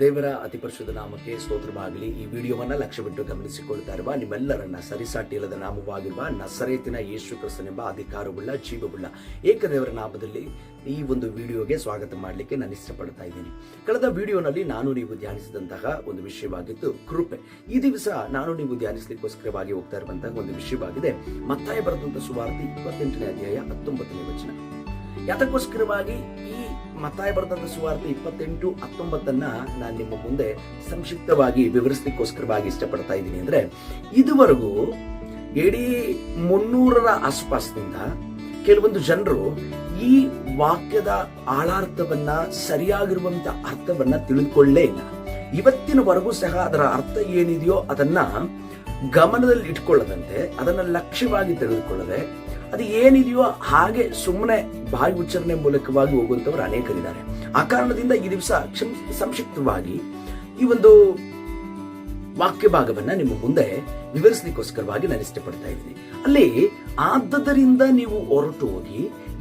ದೇವರ ಅತಿ ಪರಿಶುದ್ಧ ನಾಮಕ್ಕೆ ಸ್ತೋತ್ರವಾಗಲಿ. ಈ ವಿಡಿಯೋವನ್ನ ಲಕ್ಷ್ಯ ಬಿಟ್ಟು ಗಮನಿಸಿಕೊಳ್ತಾ ಇರುವ ನಿಮ್ಮೆಲ್ಲರನ್ನ ಸರಿಸಾಟಿ ಇಲ್ಲದ ನಾಮವಾಗಿರುವ ನಸರೇತಿನ ಯೇಸು ಕ್ರಿಸ್ತನೆಂಬ ಅಧಿಕಾರವುಳ್ಳ ಜೀವವುಳ್ಳ ಏಕದೇವರ ನಾಮದಲ್ಲಿ ಈ ಒಂದು ವಿಡಿಯೋಗೆ ಸ್ವಾಗತ ಮಾಡಲಿಕ್ಕೆ ನಾನು ಇಷ್ಟಪಡ್ತಾ ಇದ್ದೀನಿ. ಕಳೆದ ವಿಡಿಯೋನಲ್ಲಿ ನಾನು ನೀವು ಧ್ಯಾನಿಸಿದಂತಹ ಒಂದು ವಿಷಯವಾಗಿತ್ತು ಕೃಪೆ. ಈ ದಿವಸ ನಾನು ನೀವು ಧ್ಯಾನಿಸಲಿಕ್ಕೋಸ್ಕರವಾಗಿ ಹೋಗ್ತಾ ಇರುವಂತಹ ಒಂದು ವಿಷಯವಾಗಿದೆ ಮತ್ತಾಯ ಬರೆದಂತಹ ಸುವಾರ್ತೆ 28ನೇ ಅಧ್ಯಾಯ 19ನೇ ವಚನ. ಯಾತಕ್ಕೋಸ್ಕರವಾಗಿ ಈ ಮತ್ತಾಯ ಬರೆದಂತ ಸುವಾರ್ತೆ 28:19 ನಾನು ನಿಮ್ಮ ಮುಂದೆ ಸಂಕ್ಷಿಪ್ತವಾಗಿ ವಿವರಿಸಲಿಕ್ಕೋಸ್ಕರವಾಗಿ ಇಷ್ಟಪಡ್ತಾ ಇದ್ದೀನಿ. ಅಂದ್ರೆ ಇದುವರೆಗೂ ಇಡೀ 300ರ ಆಸುಪಾಸಿನಿಂದ ಕೆಲವೊಂದು ಜನರು ಈ ವಾಕ್ಯದ ಆಳಾರ್ಥವನ್ನ ಸರಿಯಾಗಿರುವಂತ ಅರ್ಥವನ್ನ ತಿಳಿದುಕೊಳ್ಳೇ ಇಲ್ಲ. ಇವತ್ತಿನವರೆಗೂ ಸಹ ಅದರ ಅರ್ಥ ಏನಿದೆಯೋ ಅದನ್ನ ಗಮನದಲ್ಲಿ ಇಟ್ಕೊಳ್ಳದಂತೆ, ಅದನ್ನ ಲಕ್ಷ್ಯವಾಗಿ ತೆಗೆದುಕೊಳ್ಳದೆ, ಅದು ಏನಿದೆಯೋ ಹಾಗೆ ಸುಮ್ಮನೆ ಬಾಯಿ ಉಚ್ಚಾರಣೆ ಮೂಲಕವಾಗಿ ಹೋಗುವಂತವ್ರು ಅನೇಕರಿದ್ದಾರೆ. ಆ ಕಾರಣದಿಂದ ಈ ದಿವಸ ಸಂಕ್ಷಿಪ್ತವಾಗಿ ಈ ಒಂದು ವಾಕ್ಯ ಭಾಗವನ್ನ ನಿಮ್ಮ ಮುಂದೆ ವಿವರಿಸಲಿಕ್ಕೋಸ್ಕರವಾಗಿ ನಾನು ಇಷ್ಟಪಡ್ತಾ ಇದ್ದೀನಿ. ಅಲ್ಲಿ ಆದ್ದರಿಂದ ನೀವು ಹೊರಟು ಹೋಗಿ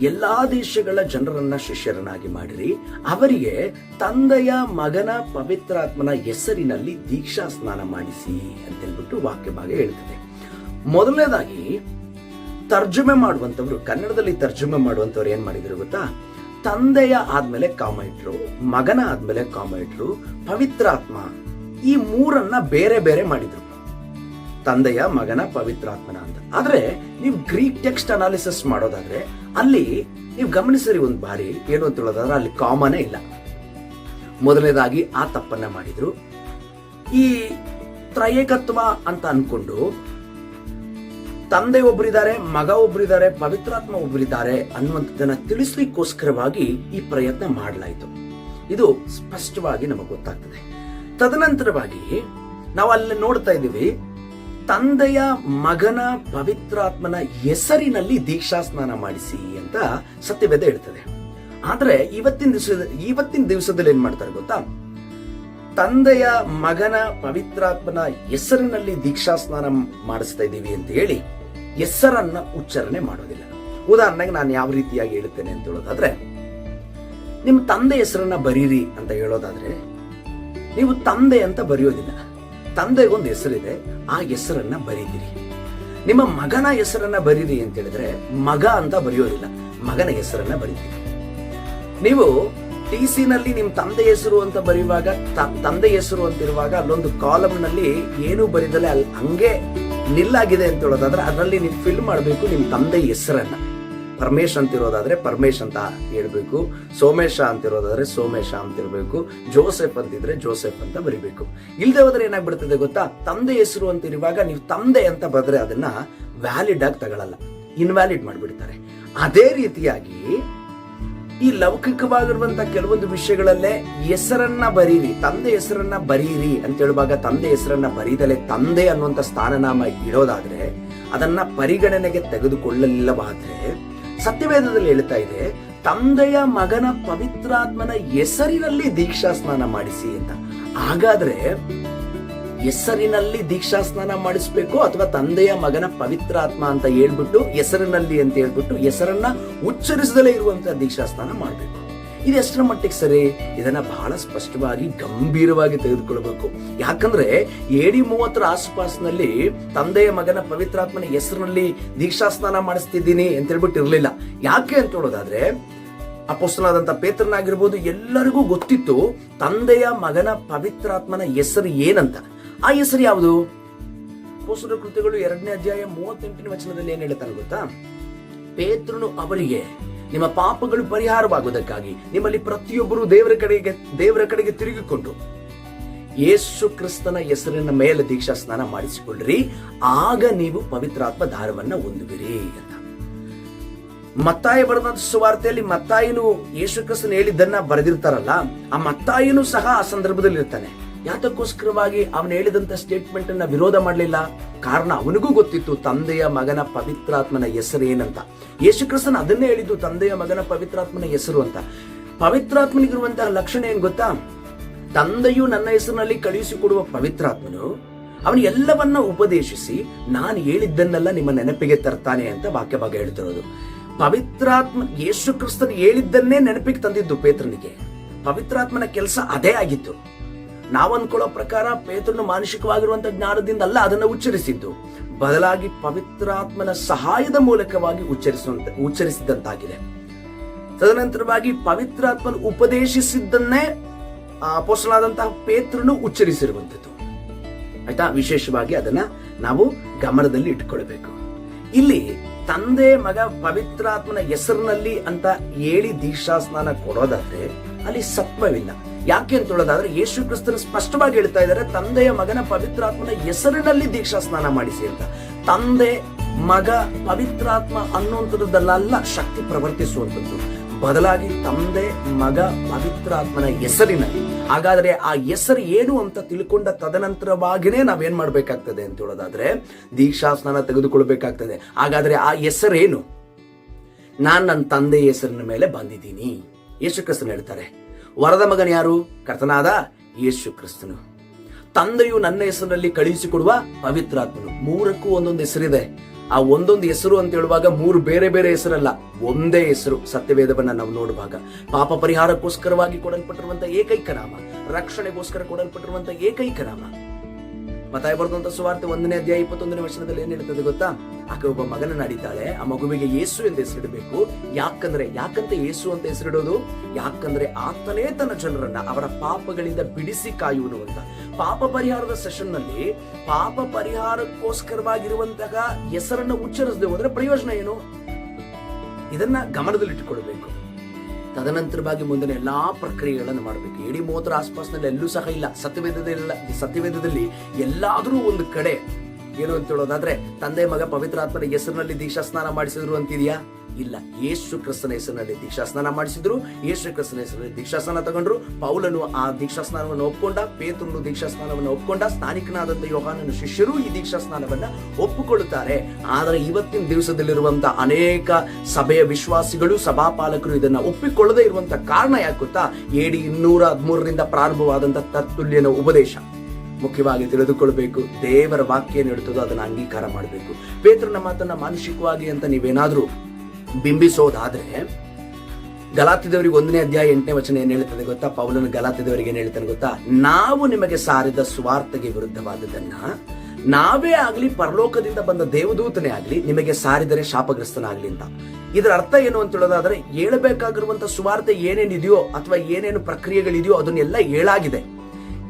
ಎಲ್ಲಾ ದೇಶಗಳ ಜನರನ್ನ ಶಿಷ್ಯರನ್ನಾಗಿ ಮಾಡಿರಿ, ಅವರಿಗೆ ತಂದೆಯ ಮಗನ ಪವಿತ್ರಾತ್ಮನ ಹೆಸರಿನಲ್ಲಿ ದೀಕ್ಷಾ ಸ್ನಾನ ಮಾಡಿಸಿ ಅಂತ ಹೇಳ್ಬಿಟ್ಟು ವಾಕ್ಯ ಭಾಗ ಹೇಳ್ತದೆ. ಮೊದಲನೇದಾಗಿ ತರ್ಜುಮೆ ಮಾಡುವಂತವ್ರು, ಕನ್ನಡದಲ್ಲಿ ತರ್ಜುಮೆ ಮಾಡುವಂತವ್ರು ಏನ್ ಮಾಡಿದ್ರು ಗೊತ್ತಾ? ತಂದೆಯ ಆದ್ಮೇಲೆ ಕಾಮ ಇಟ್ರು, ಮಗನ ಆದ್ಮೇಲೆ ಕಾಮ ಇಟ್ರು, ಪವಿತ್ರಾತ್ಮ, ಈ ಮೂರನ್ನ ಬೇರೆ ಬೇರೆ ಮಾಡಿದ್ರು. ತಂದೆಯ ಮಗನ ಪವಿತ್ರಾತ್ಮನ ಅಂತ. ಆದ್ರೆ ನೀವು ಗ್ರೀಕ್ ಟೆಕ್ಸ್ಟ್ ಅನಾಲಿಸಿಸ್ ಮಾಡೋದಾದ್ರೆ ಅಲ್ಲಿ ನೀವು ಗಮನಿಸಿರಿ ಒಂದು ಬಾರಿ ಏನು ಅಂತ ಹೇಳೋದಾದ್ರೆ ಅಲ್ಲಿ ಕಾಮನೇ ಇಲ್ಲ. ಮೊದಲನೇದಾಗಿ ಆ ತಪ್ಪನ್ನ ಮಾಡಿದ್ರು. ಈ ತ್ರಯೇಕತ್ವ ಅಂತ ಅನ್ಕೊಂಡು ತಂದೆ ಒಬ್ಬರಿದ್ದಾರೆ, ಮಗ ಒಬ್ಬರಿದ್ದಾರೆ, ಪವಿತ್ರಾತ್ಮ ಒಬ್ಬರಿದ್ದಾರೆ ಅನ್ನುವಂಥದ್ದನ್ನ ತಿಳಿಸ್ಲಿಕ್ಕೋಸ್ಕರವಾಗಿ ಈ ಪ್ರಯತ್ನ ಮಾಡಲಾಯಿತು. ಇದು ಸ್ಪಷ್ಟವಾಗಿ ನಮಗೆ ಗೊತ್ತಾಗ್ತದೆ. ತದನಂತರವಾಗಿ ನಾವು ಅಲ್ಲಿ ನೋಡ್ತಾ ಇದ್ದೀವಿ, ತಂದೆಯ ಮಗನ ಪವಿತ್ರಾತ್ಮನ ಹೆಸರಿನಲ್ಲಿ ದೀಕ್ಷಾ ಸ್ನಾನ ಮಾಡಿಸಿ ಅಂತ ಸತ್ಯವೇದ ಹೇಳ್ತದೆ. ಆದ್ರೆ ಇವತ್ತಿನ ದಿವಸದಲ್ಲಿ ಏನ್ ಮಾಡ್ತಾರೆ ಗೊತ್ತಾ? ತಂದೆಯ ಮಗನ ಪವಿತ್ರಾತ್ಮನ ಹೆಸರಿನಲ್ಲಿ ದೀಕ್ಷಾ ಸ್ನಾನ ಮಾಡಿಸ್ತಾ ಇದ್ದೀವಿ ಅಂತ ಹೇಳಿ ಹೆಸರನ್ನ ಉಚ್ಚಾರಣೆ ಮಾಡೋದಿಲ್ಲ. ಉದಾಹರಣೆಗೆ ನಾನು ಯಾವ ರೀತಿಯಾಗಿ ಹೇಳುತ್ತೇನೆ ಅಂತ ಹೇಳೋದಾದ್ರೆ, ನಿಮ್ಮ ತಂದೆ ಹೆಸರನ್ನ ಬರೀರಿ ಅಂತ ಹೇಳೋದಾದ್ರೆ ನೀವು ತಂದೆ ಅಂತ ಬರೆಯೋದಿಲ್ಲ. ತಂದೆಗೊಂದು ಹೆಸರಿದೆ, ಆ ಹೆಸರನ್ನ ಬರೀತೀರಿ. ನಿಮ್ಮ ಮಗನ ಹೆಸರನ್ನ ಬರೀರಿ ಅಂತ ಹೇಳಿದ್ರೆ ಮಗ ಅಂತ ಬರೆಯೋದಿಲ್ಲ, ಮಗನ ಹೆಸರನ್ನ ಬರೀತೀರಿ. ನೀವು TC ನಲ್ಲಿ ನಿಮ್ ತಂದೆ ಹೆಸರು ಅಂತ ಬರೆಯುವಾಗ ತಂದೆ ಹೆಸರು ಅಂತಿರುವಾಗ ಅಲ್ಲೊಂದು ಕಾಲಮ್ ನಲ್ಲಿ ಏನು ಬರೀದಲೆ ಅಲ್ಲಿ ಹಂಗೆ ನಿಲ್ಲಾಗಿದೆ ಅಂತ ಹೇಳೋದಾದ್ರೆ ಅದರಲ್ಲಿ ನೀವು ಫಿಲ್ ಮಾಡಬೇಕು ನಿಮ್ ತಂದೆ ಹೆಸರನ್ನ. ಪರಮೇಶ್ ಅಂತಿರೋದಾದ್ರೆ ಪರಮೇಶ್ ಅಂತ ಹೇಳ್ಬೇಕು, ಸೋಮೇಶ ಅಂತಿರೋದಾದ್ರೆ ಸೋಮೇಶ ಅಂತಿರ್ಬೇಕು, ಜೋಸೆಫ್ ಅಂತಿದ್ರೆ ಜೋಸೆಫ್ ಅಂತ ಬರಿಬೇಕು. ಇಲ್ದೇ ಹೋದ್ರೆ ಏನಾಗ್ಬಿಡ್ತದೆ ಗೊತ್ತಾ? ತಂದೆ ಹೆಸರು ಅಂತಿರುವಾಗ ನೀವು ತಂದೆ ಅಂತ ಬರೆದ್ರೆ ಅದನ್ನ ವ್ಯಾಲಿಡ್ ಆಗಿ ತಗೊಳ್ಳಲ್ಲ, ಇನ್ವ್ಯಾಲಿಡ್ ಮಾಡ್ಬಿಡ್ತಾರೆ. ಅದೇ ರೀತಿಯಾಗಿ ಈ ಲೌಕಿಕವಾಗಿರುವಂತ ಕೆಲವೊಂದು ವಿಷಯಗಳಲ್ಲೇ ಹೆಸರನ್ನ ಬರೀರಿ, ತಂದೆ ಹೆಸರನ್ನ ಬರೀರಿ ಅಂತ ಹೇಳುವಾಗ ತಂದೆ ಹೆಸರನ್ನ ಬರೀದಲೆ ತಂದೆ ಅನ್ನುವಂತ ಸ್ಥಾನನಾಮ ಇಡೋದಾದ್ರೆ ಅದನ್ನ ಪರಿಗಣನೆಗೆ ತೆಗೆದುಕೊಳ್ಳಲಿಲ್ಲವಾದ್ರೆ ಸತ್ಯವೇದದಲ್ಲಿ ಹೇಳ್ತಾ ಇದೆ ತಂದೆಯ ಮಗನ ಪವಿತ್ರಾತ್ಮನ ಹೆಸರಿನಲ್ಲಿ ದೀಕ್ಷಾ ಸ್ನಾನ ಮಾಡಿಸಿ ಅಂತ. ಹಾಗಾದ್ರೆ ಹೆಸರಿನಲ್ಲಿ ದೀಕ್ಷಾ ಸ್ನಾನ ಮಾಡಿಸ್ಬೇಕು ಅಥವಾ ತಂದೆಯ ಮಗನ ಪವಿತ್ರಾತ್ಮ ಅಂತ ಹೇಳ್ಬಿಟ್ಟು ಹೆಸರಿನಲ್ಲಿ ಅಂತ ಹೇಳ್ಬಿಟ್ಟು ಹೆಸರನ್ನ ಉಚ್ಚರಿಸದಲೇ ಇರುವಂತಹ ದೀಕ್ಷಾ ಸ್ನಾನ ಮಾಡ್ಬೇಕು? ಇದು ಎಷ್ಟರ ಮಟ್ಟಿಗೆ ಸರಿ? ಇದನ್ನ ಬಹಳ ಸ್ಪಷ್ಟವಾಗಿ ಗಂಭೀರವಾಗಿ ತೆಗೆದುಕೊಳ್ಬೇಕು. ಯಾಕಂದ್ರೆ AD 30ರ ಆಸುಪಾಸಿನಲ್ಲಿ ತಂದೆಯ ಮಗನ ಪವಿತ್ರಾತ್ಮನ ಹೆಸರಿನಲ್ಲಿ ದೀಕ್ಷಾ ಸ್ನಾನ ಮಾಡಿಸ್ತಿದ್ದೀನಿ ಅಂತ ಹೇಳ್ಬಿಟ್ಟು ಇರ್ಲಿಲ್ಲ. ಯಾಕೆ ಅಂತ ಹೇಳೋದಾದ್ರೆ ಅಪೊಸ್ತಲನಾದಂತ ಪೇತ್ರನಾಗಿರ್ಬೋದು, ಎಲ್ಲರಿಗೂ ಗೊತ್ತಿತ್ತು ತಂದೆಯ ಮಗನ ಪವಿತ್ರಾತ್ಮನ ಹೆಸರು ಏನಂತ. ಆ ಹೆಸರು ಯಾವುದು? ಅಪೊಸ್ತಲರ ಕೃತ್ಯಗಳು 2ನೇ ಅಧ್ಯಾಯ 38ನೇ ವಚನದಲ್ಲಿ ಏನ್ ಹೇಳ್ತಾನೆ ಗೊತ್ತಾ? ಪೇತ್ರನು ಅವರಿಗೆ, ನಿಮ್ಮ ಪಾಪಗಳು ಪರಿಹಾರವಾಗುವುದಕ್ಕಾಗಿ ನಿಮ್ಮಲ್ಲಿ ಪ್ರತಿಯೊಬ್ಬರು ದೇವರ ಕಡೆಗೆ ತಿರುಗಿಕೊಂಡು ಯೇಸು ಕ್ರಿಸ್ತನ ಹೆಸರಿನ ಮೇಲೆ ದೀಕ್ಷಾ ಸ್ನಾನ ಮಾಡಿಸಿಕೊಳ್ಳ್ರಿ, ಆಗ ನೀವು ಪವಿತ್ರಾತ್ಮ ದಾರವನ್ನ ಹೊಂದುವಿರಿ ಅಂತ. ಮತ್ತಾಯ ಬರೆದಂತ ಸುವಾರ್ತೆಯಲ್ಲಿ ಮತ್ತಾಯನು ಯೇಸು ಕ್ರಿಸ್ತನ ಹೇಳಿದ್ದನ್ನ ಬರೆದಿರ್ತಾರಲ್ಲ, ಆ ಮತ್ತಾಯನು ಸಹ ಆ ಸಂದರ್ಭದಲ್ಲಿ ಇರ್ತಾನೆ. ಯಾತಕ್ಕೋಸ್ಕರವಾಗಿ ಅವನು ಹೇಳಿದಂತ ಸ್ಟೇಟ್ಮೆಂಟ್ ಅನ್ನ ವಿರೋಧ ಮಾಡಲಿಲ್ಲ? ಕಾರಣ ಅವನಿಗೂ ಗೊತ್ತಿತ್ತು ತಂದೆಯ ಮಗನ ಪವಿತ್ರಾತ್ಮನ ಹೆಸರು ಏನಂತ. ಯೇಸು ಕ್ರಿಸ್ತನ ಅದನ್ನೇ ಹೇಳಿದ್ದು, ತಂದೆಯ ಮಗನ ಪವಿತ್ರಾತ್ಮನ ಹೆಸರು ಅಂತ. ಪವಿತ್ರಾತ್ಮನಿಗಿರುವಂತಹ ಲಕ್ಷಣ ಏನ್ ಗೊತ್ತಾ? ತಂದೆಯು ನನ್ನ ಹೆಸರಿನಲ್ಲಿ ಕಳುಹಿಸಿಕೊಡುವ ಪವಿತ್ರಾತ್ಮನು ಅವನು ಎಲ್ಲವನ್ನ ಉಪದೇಶಿಸಿ ನಾನು ಹೇಳಿದ್ದನ್ನೆಲ್ಲ ನಿಮ್ಮ ನೆನಪಿಗೆ ತರ್ತಾನೆ ಅಂತ ವಾಕ್ಯ ಭಾಗ ಹೇಳ್ತಿರೋದು. ಪವಿತ್ರಾತ್ಮ ಯೇಸು ಕ್ರಿಸ್ತನು ಹೇಳಿದ್ದನ್ನೇ ನೆನಪಿಗೆ ತಂದಿದ್ದು ಪೇತ್ರನಿಗೆ. ಪವಿತ್ರಾತ್ಮನ ಕೆಲಸ ಅದೇ ಆಗಿತ್ತು. ನಾವು ಅನ್ಕೊಳ್ಳೋ ಪ್ರಕಾರ ಪೇತ್ರನು ಮಾನಸಿಕವಾಗಿರುವಂತಹ ಜ್ಞಾನದಿಂದ ಅಲ್ಲ ಅದನ್ನ ಉಚ್ಚರಿಸಿದ್ದು, ಬದಲಾಗಿ ಪವಿತ್ರಾತ್ಮನ ಸಹಾಯದ ಮೂಲಕವಾಗಿ ಉಚ್ಚರಿಸಿದಂತಾಗಿದೆ. ತದನಂತರವಾಗಿ ಪವಿತ್ರಾತ್ಮನ ಉಪದೇಶಿಸಿದ್ದನ್ನೇ ಅಪೊಸ್ತಲನಾದಂತಹ ಪೇತ್ರನು ಉಚ್ಚರಿಸಿರುವಂಥದ್ದು. ಆಯ್ತಾ? ವಿಶೇಷವಾಗಿ ಅದನ್ನ ನಾವು ಗಮನದಲ್ಲಿ ಇಟ್ಕೊಳ್ಬೇಕು. ಇಲ್ಲಿ ತಂದೆ ಮಗ ಪವಿತ್ರಾತ್ಮನ ಹೆಸರಿನಲ್ಲಿ ಅಂತ ಹೇಳಿ ದೀಕ್ಷಾ ಸ್ನಾನ ಕೊಡೋದಾದ್ರೆ ಅಲ್ಲಿ ಸತ್ವವಿಲ್ಲ. ಯಾಕೆ ಅಂತ ಹೇಳೋದಾದ್ರೆ ಯೇಸು ಕ್ರಿಸ್ತನ ಸ್ಪಷ್ಟವಾಗಿ ಹೇಳ್ತಾ ಇದ್ದಾರೆ, ತಂದೆಯ ಮಗನ ಪವಿತ್ರಾತ್ಮನ ಹೆಸರಿನಲ್ಲಿ ದೀಕ್ಷಾ ಸ್ನಾನ ಮಾಡಿಸಿ ಅಂತ. ತಂದೆ ಮಗ ಪವಿತ್ರಾತ್ಮ ಅನ್ನುವಂಥದ್ದಲ್ಲ ಶಕ್ತಿ ಪ್ರವರ್ತಿಸುವಂಥದ್ದು, ಬದಲಾಗಿ ತಂದೆ ಮಗ ಪವಿತ್ರಾತ್ಮನ ಹೆಸರಿನಲ್ಲಿ. ಹಾಗಾದ್ರೆ ಆ ಹೆಸರು ಏನು ಅಂತ ತಿಳ್ಕೊಂಡ ತದನಂತರವಾಗಿನೇ ನಾವೇನ್ ಮಾಡ್ಬೇಕಾಗ್ತದೆ ಅಂತ ಹೇಳೋದಾದ್ರೆ ದೀಕ್ಷಾ ಸ್ನಾನ ತೆಗೆದುಕೊಳ್ಬೇಕಾಗ್ತದೆ. ಹಾಗಾದ್ರೆ ಆ ಹೆಸರೇನು? ನಾನ್ ನನ್ನ ತಂದೆಯ ಹೆಸರಿನ ಮೇಲೆ ಬಂದಿದ್ದೀನಿ. ಯೇಸು ಕ್ರಿಸ್ತನು ಹೇಳ್ತಾರೆ, ವರದ ಮಗನ ಯಾರು? ಕರ್ತನಾದ ಯೇಸು ಕ್ರಿಸ್ತನು. ತಂದೆಯು ನನ್ನ ಹೆಸರಿನಲ್ಲಿ ಕಳುಹಿಸಿಕೊಡುವ ಪವಿತ್ರಾತ್ಮನು. ಮೂರಕ್ಕೂ ಒಂದೊಂದು ಹೆಸರಿದೆ. ಆ ಒಂದೊಂದು ಹೆಸರು ಅಂತ ಹೇಳುವಾಗ ಮೂರು ಬೇರೆ ಬೇರೆ ಹೆಸರಲ್ಲ, ಒಂದೇ ಹೆಸರು. ಸತ್ಯವೇದವನ್ನ ನಾವು ನೋಡುವಾಗ ಪಾಪ ಪರಿಹಾರಕ್ಕೋಸ್ಕರವಾಗಿ ಕೊಡಲ್ಪಟ್ಟಿರುವಂತಹ ಏಕೈಕ ನಾಮ, ರಕ್ಷಣೆಗೋಸ್ಕರ ಕೊಡಲ್ಪಟ್ಟಿರುವಂತಹ ಏಕೈಕ ನಾಮ. ಮತ್ತಾಯ ಬರೆದಂತ ಸುವಾರ್ತೆ 1ನೇ ಅಧ್ಯಾಯ 21ನೇ ವಚನದಲ್ಲಿ ಏನ್ ಹೇಳ್ತದೆ ಗೊತ್ತಾ? ಆಕೆ ಒಬ್ಬ ಮಗನ ನಡೀತಾಳೆ, ಆ ಮಗುವಿಗೆ ಯೇಸು ಎಂದು ಹೆಸರಿಡಬೇಕು. ಯಾಕಂತ ಯೇಸು ಅಂತ ಹೆಸರಿಡೋದು? ಯಾಕಂದ್ರೆ ಆತನೇ ತನ್ನ ಜನರನ್ನ ಅವರ ಪಾಪಗಳಿಂದ ಬಿಡಿಸಿ ಕಾಯುವನು ಅಂತ. ಪಾಪ ಪರಿಹಾರದ ಸೆಷನ್ ನಲ್ಲಿ ಪಾಪ ಪರಿಹಾರಕ್ಕೋಸ್ಕರವಾಗಿರುವಂತಹ ಹೆಸರನ್ನ ಉಚ್ಚರಿಸದೆ ಹೋದ್ರೆ ಪ್ರಯೋಜನ ಏನು? ಇದನ್ನ ಗಮನದಲ್ಲಿಟ್ಟುಕೊಳ್ಬೇಕು. ತದನಂತರವಾಗಿ ಮುಂದಿನ ಎಲ್ಲಾ ಪ್ರಕ್ರಿಯೆಗಳನ್ನು ಮಾಡಬೇಕು. ಇಡೀ 30 ಆಸ್ಪಾಸ್ನಲ್ಲಿ ಎಲ್ಲೂ ಸಹ ಇಲ್ಲ. ಸತ್ಯವೇದದಲ್ಲಿ ಎಲ್ಲಾದ್ರೂ ಒಂದು ಕಡೆ ಏನು ಅಂತ ಹೇಳೋದಾದ್ರೆ ತಂದೆ ಮಗ ಪವಿತ್ರಾತ್ಮನ ಹೆಸರಿನಲ್ಲಿ ದೀಕ್ಷಾ ಸ್ನಾನ ಮಾಡಿಸಿದ್ರು ಅಂತಿದ್ಯಾ? ಇಲ್ಲ. ಯೇಸು ಕ್ರಿಸ್ತನ ಹೆಸರಿನಲ್ಲಿ ದೀಕ್ಷಾ ಸ್ನಾನ ಮಾಡಿಸಿದ್ರು, ಯೇಸು ಕ್ರಿಸ್ತನ ಹೆಸರಿನಲ್ಲಿ ದೀಕ್ಷಾ ಸ್ನಾನ ತಗೊಂಡ್ರು. ಪೌಲನು ಆ ದೀಕ್ಷಾ ಸ್ನಾನವನ್ನು ಒಪ್ಕೊಂಡ, ಪೇತ್ರನು ದೀಕ್ಷಾ ಸ್ನಾನವನ್ನು ಒಪ್ಕೊಂಡ, ಸ್ನಾನಿಕನಾದಂತ ಯೋಹಾನನ ಶಿಷ್ಯರು ಈ ದೀಕ್ಷಾ ಸ್ನಾನವನ್ನ ಒಪ್ಪಿಕೊಳ್ಳುತ್ತಾರೆ. ಆದರೆ ಇವತ್ತಿನ ದಿವಸದಲ್ಲಿರುವಂತಹ ಅನೇಕ ಸಭೆಯ ವಿಶ್ವಾಸಿಗಳು, ಸಭಾಪಾಲಕರು ಇದನ್ನ ಒಪ್ಪಿಕೊಳ್ಳದೆ ಇರುವಂತ ಕಾರಣ ಯಾಕೆ ಗೊತ್ತಾ? AD 213ರಿಂದ ಪ್ರಾರಂಭವಾದಂತಹ ತರ್ತುಲ್ಯನ ಉಪದೇಶ. ಮುಖ್ಯವಾಗಿ ತಿಳಿದುಕೊಳ್ಬೇಕು, ದೇವರ ವಾಕ್ಯ ಏನು ಹೇಳ್ತದೋ ಅದನ್ನ ಅಂಗೀಕಾರ ಮಾಡಬೇಕು. ಪೇತ್ರನ ಮಾತನ್ನ ಮಾನಸಿಕವಾಗಿ ಅಂತ ನೀವೇನಾದ್ರೂ ಬಿಂಬಿಸೋದಾದ್ರೆ, ಗಲಾತ್ಯದವರಿಗೆ 1ನೇ ಅಧ್ಯಾಯ 8ನೇ ವಚನ ಏನ್ ಹೇಳ್ತದೆ ಗೊತ್ತಾ? ಪೌಲನು ಗಲಾತ್ಯದವರಿಗೆ ಏನ್ ಹೇಳ್ತಾನೆ ಗೊತ್ತಾ? ನಾವು ನಿಮಗೆ ಸಾರಿದ ಸುವಾರ್ತೆಗೆ ವಿರುದ್ಧವಾದದನ್ನ ನಾವೇ ಆಗ್ಲಿ ಪರಲೋಕದಿಂದ ಬಂದ ದೇವದೂತನೇ ಆಗ್ಲಿ ನಿಮಗೆ ಸಾರಿದರೆ ಶಾಪಗ್ರಸ್ತನಾಗ್ಲಿ ಅಂತ. ಇದರ ಅರ್ಥ ಏನು ಅಂತ ಹೇಳೋದಾದ್ರೆ, ಹೇಳಬೇಕಾಗಿರುವಂತ ಸುವಾರ್ತೆ ಏನೇನಿದೆಯೋ ಅಥವಾ ಏನೇನು ಪ್ರಕ್ರಿಯೆಗಳಿದೆಯೋ ಅದನ್ನೆಲ್ಲ ಹೇಳಾಗಿದೆ.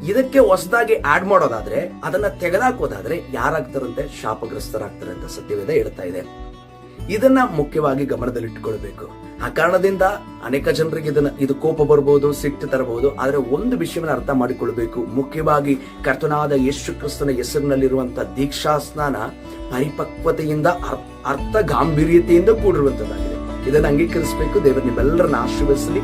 ಇದಕ್ಕೆ ಹೊಸದಾಗಿ ಆಡ್ ಮಾಡೋದಾದ್ರೆ, ಅದನ್ನ ತೆಗೆದಾಕೋದಾದ್ರೆ ಯಾರಾಗ್ತಾರಂತೆ? ಶಾಪಗ್ರಸ್ತರಾಗ್ತಾರೆ ಅಂತ ಸತ್ಯವೇದ ಹೇಳ್ತಾ ಇದೆ. ಇದನ್ನ ಮುಖ್ಯವಾಗಿ ಗಮನದಲ್ಲಿಟ್ಟುಕೊಳ್ಬೇಕು. ಆ ಕಾರಣದಿಂದ ಅನೇಕ ಜನರಿಗೆ ಇದು ಕೋಪ ಬರ್ಬೋದು, ಸಿಟ್ಟು ತರಬಹುದು. ಆದ್ರೆ ಒಂದು ವಿಷಯವನ್ನ ಅರ್ಥ ಮಾಡಿಕೊಳ್ಬೇಕು, ಮುಖ್ಯವಾಗಿ ಕರ್ತನಾದ ಯೇಸು ಕ್ರಿಸ್ತನ ಹೆಸರಿನಲ್ಲಿರುವಂತಹ ದೀಕ್ಷಾ ಸ್ನಾನ ಪರಿಪಕ್ವತೆಯಿಂದ, ಅರ್ಥ ಗಾಂಭೀರ್ಯತೆಯಿಂದ ಕೂಡಿರುವಂತದ್ದಾಗಿದೆ. ಇದನ್ನು ಅಂಗೀಕರಿಸಬೇಕು. ದೇವರು ನಿಮ್ಮೆಲ್ಲರನ್ನ ಆಶೀರ್ವದಿಸಲಿ.